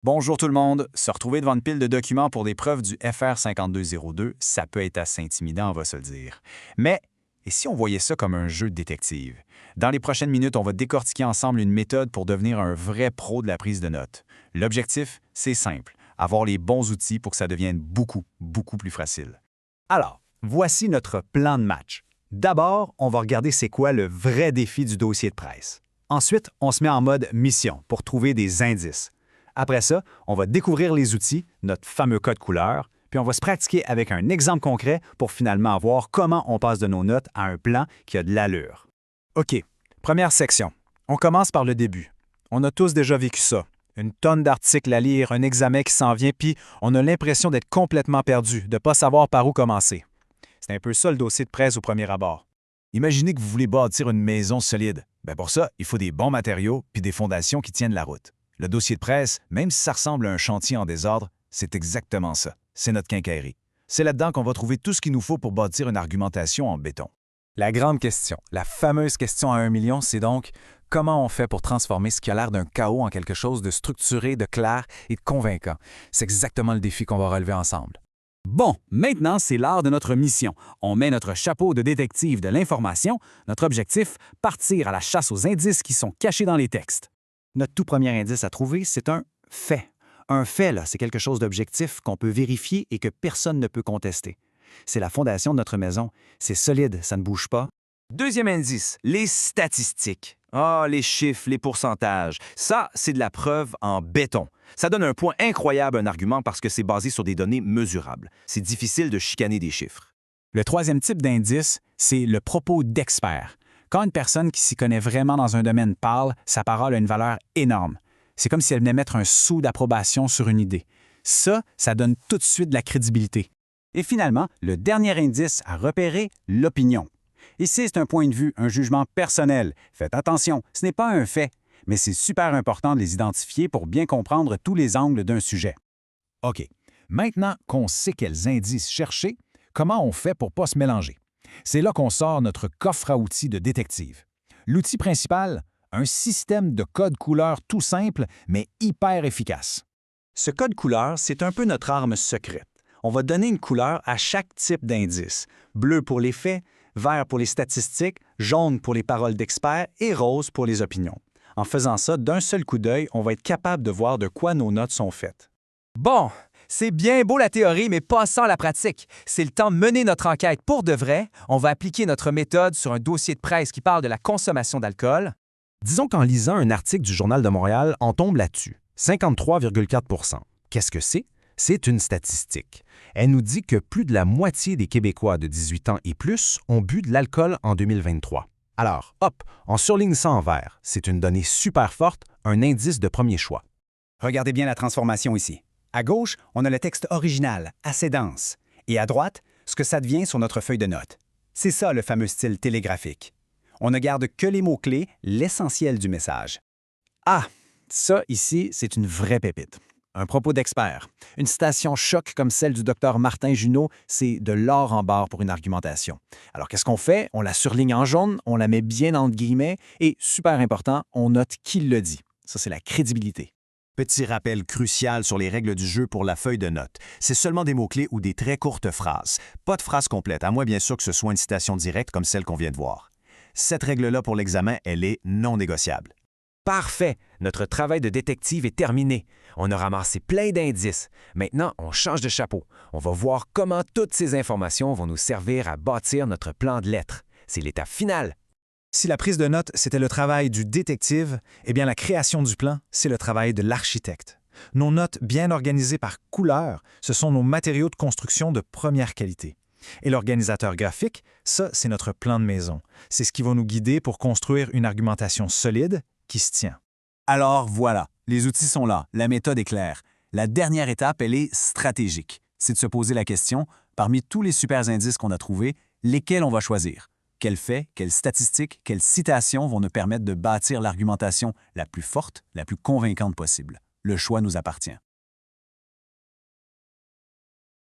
Bonjour tout le monde. Se retrouver devant une pile de documents pour des preuves du FR 5202, ça peut être assez intimidant, on va se le dire. Mais, et si on voyait ça comme un jeu de détective? Dans les prochaines minutes, on va décortiquer ensemble une méthode pour devenir un vrai pro de la prise de notes. L'objectif, c'est simple, avoir les bons outils pour que ça devienne beaucoup plus facile. Alors, voici notre plan de match. D'abord, on va regarder c'est quoi le vrai défi du dossier de presse. Ensuite, on se met en mode mission pour trouver des indices. Après ça, on va découvrir les outils, notre fameux code couleur, puis on va se pratiquer avec un exemple concret pour finalement voir comment on passe de nos notes à un plan qui a de l'allure. OK, première section. On commence par le début. On a tous déjà vécu ça. Une tonne d'articles à lire, un examen qui s'en vient, puis on a l'impression d'être complètement perdu, de ne pas savoir par où commencer. C'est un peu ça le dossier de presse au premier abord. Imaginez que vous voulez bâtir une maison solide. Pour ça, il faut des bons matériaux puis des fondations qui tiennent la route. Le dossier de presse, même si ça ressemble à un chantier en désordre, c'est exactement ça. C'est notre quincaillerie. C'est là-dedans qu'on va trouver tout ce qu'il nous faut pour bâtir une argumentation en béton. La grande question, la fameuse question à 1 million, c'est donc comment on fait pour transformer ce qui a l'air d'un chaos en quelque chose de structuré, de clair et de convaincant. C'est exactement le défi qu'on va relever ensemble. Bon, maintenant, c'est l'heure de notre mission. On met notre chapeau de détective de l'information. Notre objectif, partir à la chasse aux indices qui sont cachés dans les textes. Notre tout premier indice à trouver, c'est un fait. Un fait, là, c'est quelque chose d'objectif qu'on peut vérifier et que personne ne peut contester. C'est la fondation de notre maison. C'est solide, ça ne bouge pas. Deuxième indice, les statistiques. Ah, les chiffres, les pourcentages. Ça, c'est de la preuve en béton. Ça donne un point incroyable à un argument parce que c'est basé sur des données mesurables. C'est difficile de chicaner des chiffres. Le troisième type d'indice, c'est le propos d'expert. Quand une personne qui s'y connaît vraiment dans un domaine parle, sa parole a une valeur énorme. C'est comme si elle venait mettre un sceau d'approbation sur une idée. Ça donne tout de suite de la crédibilité. Et finalement, le dernier indice à repérer, l'opinion. Ici, c'est un point de vue, un jugement personnel. Faites attention, ce n'est pas un fait, mais c'est super important de les identifier pour bien comprendre tous les angles d'un sujet. OK. Maintenant qu'on sait quels indices chercher, comment on fait pour ne pas se mélanger? C'est là qu'on sort notre coffre à outils de détective. L'outil principal, un système de code couleur tout simple, mais hyper efficace. Ce code couleur, c'est un peu notre arme secrète. On va donner une couleur à chaque type d'indice. Bleu pour les faits, vert pour les statistiques, jaune pour les paroles d'experts et rose pour les opinions. En faisant ça, d'un seul coup d'œil, on va être capable de voir de quoi nos notes sont faites. Bon, c'est bien beau la théorie, mais passons à la pratique. C'est le temps de mener notre enquête pour de vrai. On va appliquer notre méthode sur un dossier de presse qui parle de la consommation d'alcool. Disons qu'en lisant un article du Journal de Montréal, on tombe là-dessus. 53,4 %. Qu'est-ce que c'est? C'est une statistique. Elle nous dit que plus de la moitié des Québécois de 18 ans et plus ont bu de l'alcool en 2023. Alors, hop, on surligne ça en vert. C'est une donnée super forte, un indice de premier choix. Regardez bien la transformation ici. À gauche, on a le texte original, assez dense. Et à droite, ce que ça devient sur notre feuille de notes. C'est ça le fameux style télégraphique. On ne garde que les mots-clés, l'essentiel du message. Ah, ça ici, c'est une vraie pépite. Un propos d'expert. Une citation choc comme celle du docteur Martin Junot, c'est de l'or en barre pour une argumentation. Alors qu'est-ce qu'on fait? On la surligne en jaune, on la met bien entre guillemets et, super important, on note qui le dit. Ça, c'est la crédibilité. Petit rappel crucial sur les règles du jeu pour la feuille de notes. C'est seulement des mots-clés ou des très courtes phrases. Pas de phrase complète, à moins bien sûr que ce soit une citation directe comme celle qu'on vient de voir. Cette règle-là pour l'examen, elle est non négociable. Parfait! Notre travail de détective est terminé. On a ramassé plein d'indices. Maintenant, on change de chapeau. On va voir comment toutes ces informations vont nous servir à bâtir notre plan de lettres. C'est l'étape finale. Si la prise de notes, c'était le travail du détective, eh bien la création du plan, c'est le travail de l'architecte. Nos notes bien organisées par couleur, ce sont nos matériaux de construction de première qualité. Et l'organisateur graphique, ça, c'est notre plan de maison. C'est ce qui va nous guider pour construire une argumentation solide qui se tient. Alors voilà, les outils sont là, la méthode est claire. La dernière étape, elle est stratégique. C'est de se poser la question, parmi tous les super indices qu'on a trouvés, lesquels on va choisir? Quels faits, quelles statistiques, quelles citations vont nous permettre de bâtir l'argumentation la plus forte, la plus convaincante possible? Le choix nous appartient.